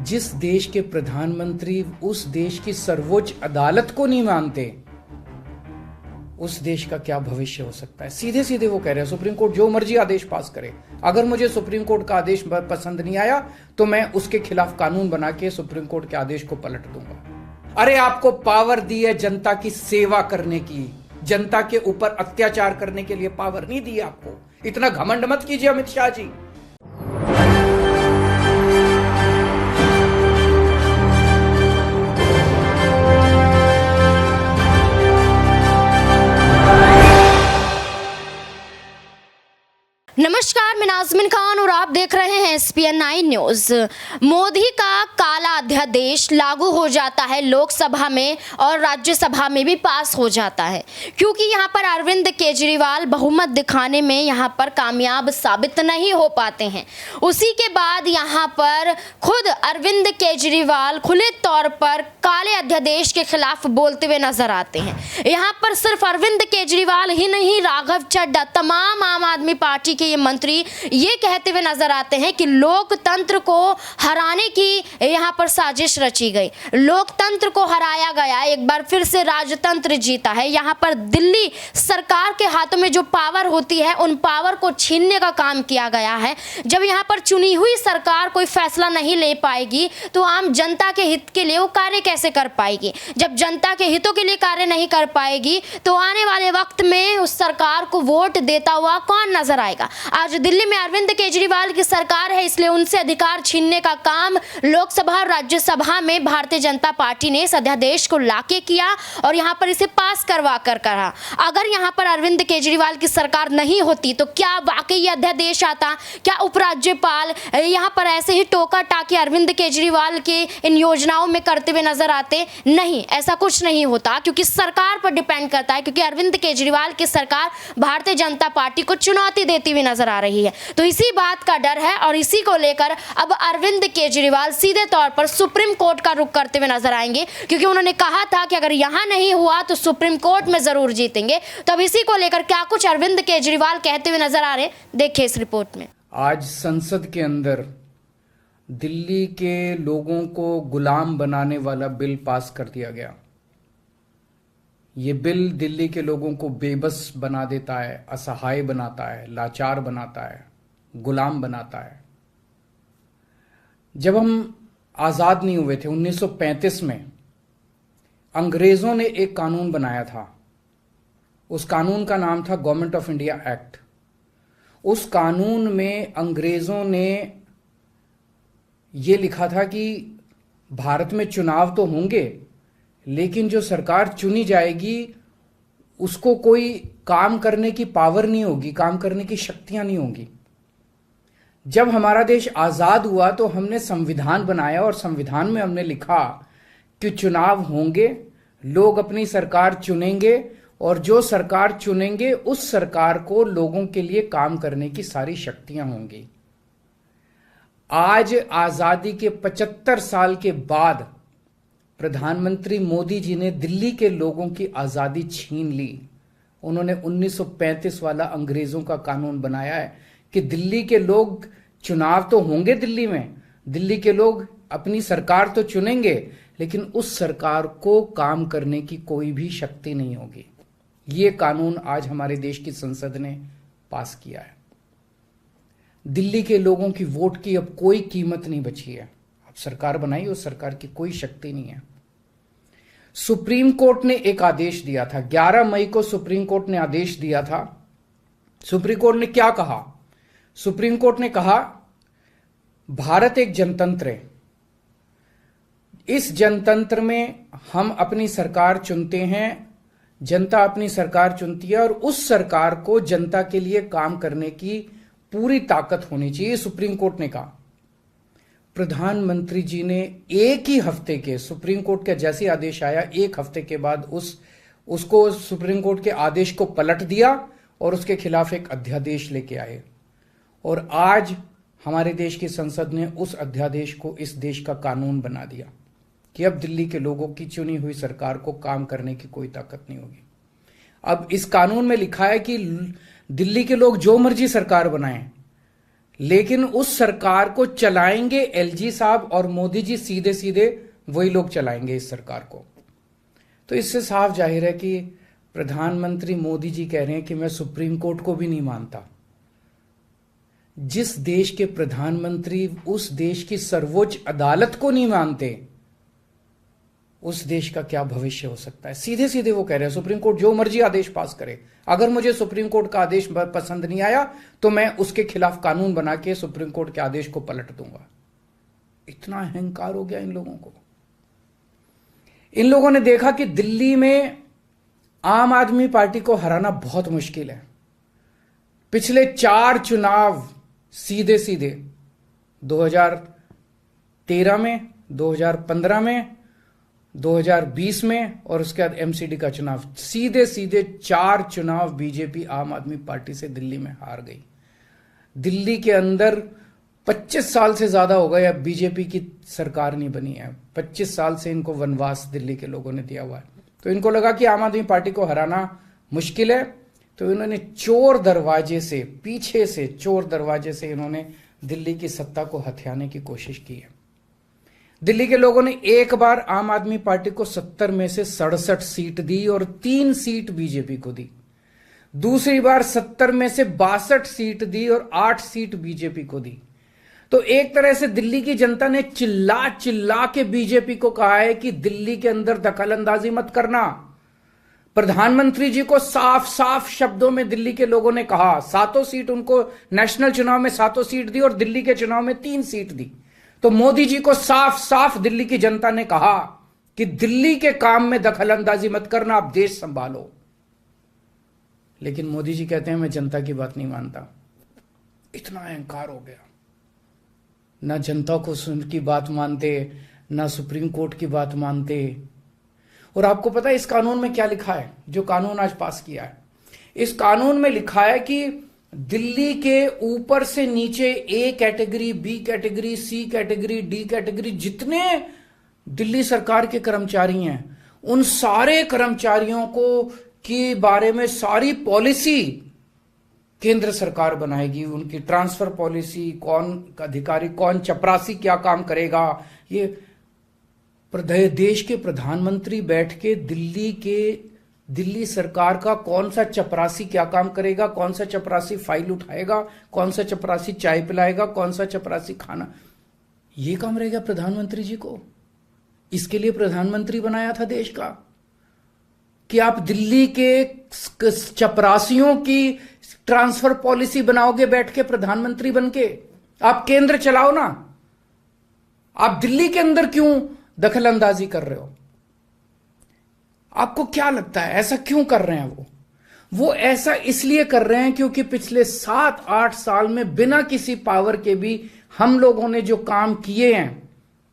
जिस देश के प्रधानमंत्री उस देश की सर्वोच्च अदालत को नहीं मानते, उस देश का क्या भविष्य हो सकता है। सीधे सीधे वो कह रहे हैं सुप्रीम कोर्ट जो मर्जी आदेश पास करे, अगर मुझे सुप्रीम कोर्ट का आदेश पसंद नहीं आया तो मैं उसके खिलाफ कानून बना के सुप्रीम कोर्ट के आदेश को पलट दूंगा। अरे आपको पावर दी है जनता की सेवा करने की, जनता के ऊपर अत्याचार करने के लिए पावर नहीं दी आपको। इतना घमंड मत कीजिए अमित शाह जी। नमस्कार, मैं नाज़मीन खान और आप देख रहे हैं SPN 9 न्यूज। मोदी का काला अध्यादेश लागू हो जाता है लोकसभा में और राज्यसभा में भी पास हो जाता है, क्योंकि यहां पर अरविंद केजरीवाल बहुमत दिखाने में यहां पर कामयाब साबित नहीं हो पाते हैं। उसी के बाद यहां पर खुद अरविंद केजरीवाल खुले तौर पर काले अध्यादेश के खिलाफ बोलते हुए नजर आते हैं। यहां पर सिर्फ अरविंद केजरीवाल ही नहीं, राघव चड्ढा, तमाम आम आदमी पार्टी ये मंत्री ये कहते हुए नजर आते हैं कि लोकतंत्र को हराने की यहां पर साजिश रची गई, लोकतंत्र को हराया गया, एक बार फिर से राजतंत्र जीता है। यहां पर दिल्ली सरकार के हाथों में जो पावर होती है उन पावर को छीनने का काम किया गया है। जब यहां पर चुनी हुई सरकार कोई फैसला नहीं ले पाएगी तो आम जनता के हित के लिए वो कार्य कैसे कर पाएगी। जब जनता के हितों के लिए कार्य नहीं कर पाएगी तो आने वाले वक्त में उस सरकार को वोट देता हुआ कौन नजर आएगा। आज दिल्ली में अरविंद केजरीवाल की सरकार है, इसलिए उनसे अधिकार छीनने का काम लोकसभा और राज्यसभा में भारतीय जनता पार्टी ने इस अध्यादेश को लाके किया और यहां पर इसे पास करवा कर करा। अगर यहां पर अरविंद केजरीवाल की सरकार नहीं होती तो क्या वाकई ये अध्यादेश आता? क्या उपराज्यपाल यहां पर ऐसे ही टोका टाकी अरविंद केजरीवाल के इन योजनाओं में करते हुए नजर आते? नहीं, ऐसा कुछ नहीं होता, क्योंकि सरकार पर डिपेंड करता है, क्योंकि अरविंद केजरीवाल की सरकार भारतीय जनता पार्टी को चुनौती देती हुई नजर आ रही है। तो इसी बात का डर है और इसी को लेकर अब अरविंद केजरीवाल सीधे तौर पर सुप्रीम कोर्ट का रुख करते हुए नजर आएंगे, क्योंकि उन्होंने कहा था कि अगर यहां नहीं हुआ तो सुप्रीम कोर्ट में जरूर जीतेंगे। तो अब इसी को लेकर क्या कुछ अरविंद केजरीवाल कहते हुए नजर आ रहे हैं, देखिए इस रिपोर्ट में। आज संसद के अंदर दिल्ली के लोगों को गुलाम बनाने वाला बिल पास कर दिया गया। ये बिल दिल्ली के लोगों को बेबस बना देता है, असहाय बनाता है, लाचार बनाता है, गुलाम बनाता है। जब हम आजाद नहीं हुए थे 1935 में, अंग्रेजों ने एक कानून बनाया था। उस कानून का नाम था गवर्नमेंट ऑफ इंडिया एक्ट। उस कानून में अंग्रेजों ने यह लिखा था कि भारत में चुनाव तो होंगे, लेकिन जो सरकार चुनी जाएगी उसको कोई काम करने की पावर नहीं होगी, काम करने की शक्तियां नहीं होंगी। जब हमारा देश आजाद हुआ तो हमने संविधान बनाया और संविधान में हमने लिखा कि चुनाव होंगे, लोग अपनी सरकार चुनेंगे और जो सरकार चुनेंगे उस सरकार को लोगों के लिए काम करने की सारी शक्तियां होंगी। आज आजादी के 75 साल के बाद प्रधानमंत्री मोदी जी ने दिल्ली के लोगों की आजादी छीन ली। उन्होंने 1935 वाला अंग्रेजों का कानून बनाया है कि दिल्ली के लोग, चुनाव तो होंगे दिल्ली में, दिल्ली के लोग अपनी सरकार तो चुनेंगे, लेकिन उस सरकार को काम करने की कोई भी शक्ति नहीं होगी। ये कानून आज हमारे देश की संसद ने पास किया है। दिल्ली के लोगों की वोट की अब कोई कीमत नहीं बची है। अब सरकार बनाई, उस सरकार की कोई शक्ति नहीं है। सुप्रीम कोर्ट ने एक आदेश दिया था, 11 मई को सुप्रीम कोर्ट ने आदेश दिया था। सुप्रीम कोर्ट ने क्या कहा? सुप्रीम कोर्ट ने कहा भारत एक जनतंत्र है, इस जनतंत्र में हम अपनी सरकार चुनते हैं, जनता अपनी सरकार चुनती है और उस सरकार को जनता के लिए काम करने की पूरी ताकत होनी चाहिए, सुप्रीम कोर्ट ने कहा। प्रधानमंत्री जी ने एक ही हफ्ते के, सुप्रीम कोर्ट का जैसे आदेश आया एक हफ्ते के बाद उसको सुप्रीम कोर्ट के आदेश को पलट दिया और उसके खिलाफ एक अध्यादेश लेके आए। और आज हमारे देश की संसद ने उस अध्यादेश को इस देश का कानून बना दिया कि अब दिल्ली के लोगों की चुनी हुई सरकार को काम करने की कोई ताकत नहीं होगी। अब इस कानून में लिखा है कि दिल्ली के लोग जो मर्जी सरकार बनाएं, लेकिन उस सरकार को चलाएंगे एलजी साहब और मोदी जी, सीधे सीधे वही लोग चलाएंगे इस सरकार को। तो इससे साफ जाहिर है कि प्रधानमंत्री मोदी जी कह रहे हैं कि मैं सुप्रीम कोर्ट को भी नहीं मानता। जिस देश के प्रधानमंत्री उस देश की सर्वोच्च अदालत को नहीं मानते, उस देश का क्या भविष्य हो सकता है। सीधे सीधे वो कह रहे हैं सुप्रीम कोर्ट जो मर्जी आदेश पास करे, अगर मुझे सुप्रीम कोर्ट का आदेश पसंद नहीं आया तो मैं उसके खिलाफ कानून बना के सुप्रीम कोर्ट के आदेश को पलट दूंगा। इतना अहंकार हो गया इन लोगों को। इन लोगों ने देखा कि दिल्ली में आम आदमी पार्टी को हराना बहुत मुश्किल है। पिछले 4 चुनाव सीधे सीधे 2013 में, 2015 में, 2020 में और उसके बाद एमसीडी का चुनाव, सीधे सीधे 4 चुनाव बीजेपी आम आदमी पार्टी से दिल्ली में हार गई। दिल्ली के अंदर 25 साल से ज्यादा हो गए अब बीजेपी की सरकार नहीं बनी है। 25 साल से इनको वनवास दिल्ली के लोगों ने दिया हुआ है। तो इनको लगा कि आम आदमी पार्टी को हराना मुश्किल है, तो इन्होंने चोर दरवाजे से, पीछे से चोर दरवाजे से इन्होंने दिल्ली की सत्ता को हथियाने की कोशिश की है। दिल्ली के लोगों ने एक बार आम आदमी पार्टी को 70 में से 67 सीट दी और 3 सीट बीजेपी को दी। दूसरी बार 70 में से 62 सीट दी और 8 सीट बीजेपी को दी। तो एक तरह से दिल्ली की जनता ने चिल्ला चिल्ला के बीजेपी को कहा है कि दिल्ली के अंदर दखलंदाजी मत करना। प्रधानमंत्री जी को साफ साफ शब्दों में दिल्ली के लोगों ने कहा, 7 सीट उनको नेशनल चुनाव में 7 सीट दी और दिल्ली के चुनाव में 3 सीट दी। तो मोदी जी को साफ साफ दिल्ली की जनता ने कहा कि दिल्ली के काम में दखलंदाजी मत करना, आप देश संभालो। लेकिन मोदी जी कहते हैं मैं जनता की बात नहीं मानता। इतना अहंकार हो गया, ना जनता को की बात मानते, ना सुप्रीम कोर्ट की बात मानते। और आपको पता है इस कानून में क्या लिखा है, जो कानून आज पास किया है? इस कानून में लिखा है कि दिल्ली के ऊपर से नीचे A category, B category, C category, D category, जितने दिल्ली सरकार के कर्मचारी हैं, उन सारे कर्मचारियों को के बारे में सारी पॉलिसी केंद्र सरकार बनाएगी। उनकी ट्रांसफर पॉलिसी, कौन अधिकारी, कौन चपरासी क्या काम करेगा, ये देश के प्रधानमंत्री बैठ के दिल्ली सरकार का कौन सा चपरासी क्या काम करेगा, कौन सा चपरासी फाइल उठाएगा, कौन सा चपरासी चाय पिलाएगा, कौन सा चपरासी खाना, ये काम रहेगा प्रधानमंत्री जी को। इसके लिए प्रधानमंत्री बनाया था देश का कि आप दिल्ली के चपरासियों की ट्रांसफर पॉलिसी बनाओगे बैठ के प्रधानमंत्री बनके। आप केंद्र चलाओ ना, आप दिल्ली के अंदर क्यों दखल अंदाजी कर रहे हो? आपको क्या लगता है ऐसा क्यों कर रहे हैं? वो ऐसा इसलिए कर रहे हैं क्योंकि पिछले 7-8 साल में बिना किसी पावर के भी हम लोगों ने जो काम किए हैं,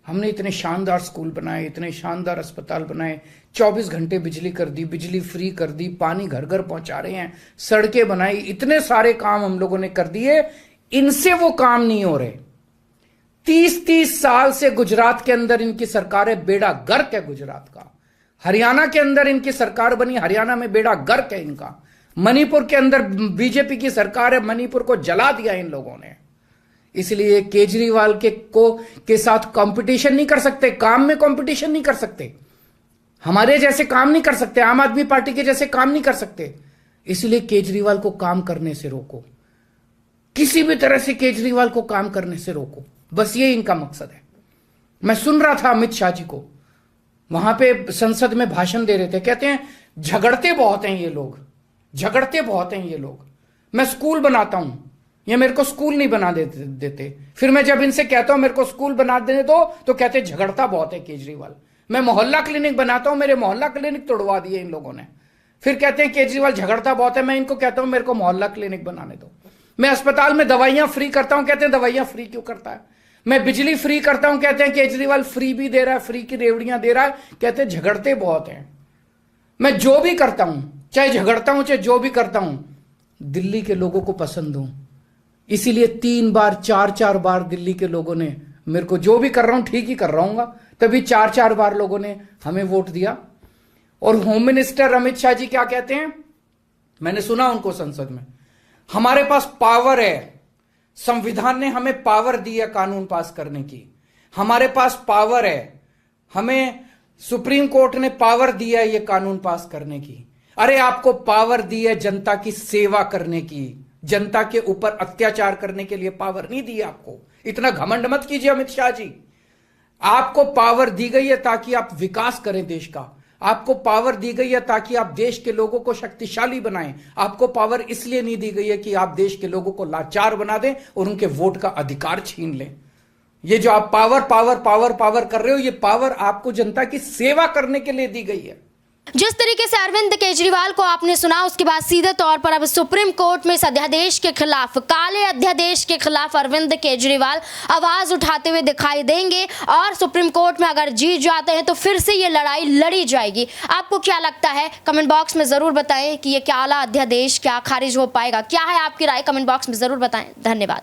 हमने इतने शानदार स्कूल बनाए, इतने शानदार अस्पताल बनाए, 24 घंटे बिजली कर दी, बिजली फ्री कर दी, पानी घर घर पहुंचा रहे हैं, सड़कें बनाई, इतने सारे काम हम लोगों ने कर दिए। इनसे वो काम नहीं हो रहे। 30-30 साल से गुजरात के अंदर इनकी सरकार है, बेड़ा गर्क है गुजरात का। हरियाणा के अंदर इनकी सरकार बनी, हरियाणा में बेड़ा गर्क है इनका। मणिपुर के अंदर बीजेपी की सरकार है, मणिपुर को जला दिया इन लोगों ने। इसलिए केजरीवाल के साथ कंपटीशन नहीं कर सकते, काम में कंपटीशन नहीं कर सकते, हमारे जैसे काम नहीं कर सकते, आम आदमी पार्टी के जैसे काम नहीं कर सकते। इसलिए केजरीवाल को काम करने से रोको, किसी भी तरह से केजरीवाल को काम करने से रोको, बस ये इनका मकसद है। मैं सुन रहा था अमित शाह जी को, वहां पे संसद में भाषण दे रहे थे, कहते हैं झगड़ते बहुत हैं ये लोग, झगड़ते बहुत हैं ये लोग। मैं स्कूल बनाता हूं, ये मेरे को स्कूल नहीं बना देते। फिर मैं जब इनसे कहता हूं मेरे को स्कूल बना देने दो, तो कहते झगड़ता बहुत है केजरीवाल। मैं मोहल्ला क्लिनिक बनाता हूं, मेरे मोहल्ला क्लिनिक तोड़वा दिए इन लोगों ने। फिर कहते हैं केजरीवाल झगड़ता बहुत है, मैं इनको कहता हूं मेरे को मोहल्ला क्लिनिक बनाने दो। मैं अस्पताल में दवाइयां फ्री करता हूं, कहते हैं दवाइयां फ्री क्यों करता है। मैं बिजली फ्री करता हूं, कहते हैं केजरीवाल फ्री भी दे रहा है, फ्री की रेवड़ियां दे रहा है, कहते हैं झगड़ते बहुत हैं। मैं जो भी करता हूं, चाहे झगड़ता हूं चाहे जो भी करता हूं, दिल्ली के लोगों को पसंद हूं। इसीलिए 3 बार 4-4 बार दिल्ली के लोगों ने मेरे को, जो भी कर रहा हूं ठीक ही कर रहा हूंगा, तभी 4-4 बार लोगों ने हमें वोट दिया। और होम मिनिस्टर अमित शाह जी क्या कहते हैं, मैंने सुना उनको संसद में, हमारे पास पावर है, संविधान ने हमें पावर दी है कानून पास करने की, हमारे पास पावर है, हमें सुप्रीम कोर्ट ने पावर दिया है ये कानून पास करने की। अरे आपको पावर दी है जनता की सेवा करने की, जनता के ऊपर अत्याचार करने के लिए पावर नहीं दी है आपको। इतना घमंड मत कीजिए अमित शाह जी। आपको पावर दी गई है ताकि आप विकास करें देश का, आपको पावर दी गई है ताकि आप देश के लोगों को शक्तिशाली बनाएं। आपको पावर इसलिए नहीं दी गई है कि आप देश के लोगों को लाचार बना दें और उनके वोट का अधिकार छीन लें। ये जो आप पावर पावर पावर पावर कर रहे हो, ये पावर आपको जनता की सेवा करने के लिए दी गई है। जिस तरीके से अरविंद केजरीवाल को आपने सुना, उसके बाद सीधे तौर पर अब सुप्रीम कोर्ट में इस अध्यादेश के खिलाफ, काले अध्यादेश के खिलाफ अरविंद केजरीवाल आवाज उठाते हुए दिखाई देंगे और सुप्रीम कोर्ट में अगर जीत जाते हैं तो फिर से ये लड़ाई लड़ी जाएगी। आपको क्या लगता है, कमेंट बॉक्स में जरूर बताएं कि ये काला अध्यादेश क्या खारिज हो पाएगा। क्या है आपकी राय, कमेंट बॉक्स में जरूर बताएं। धन्यवाद।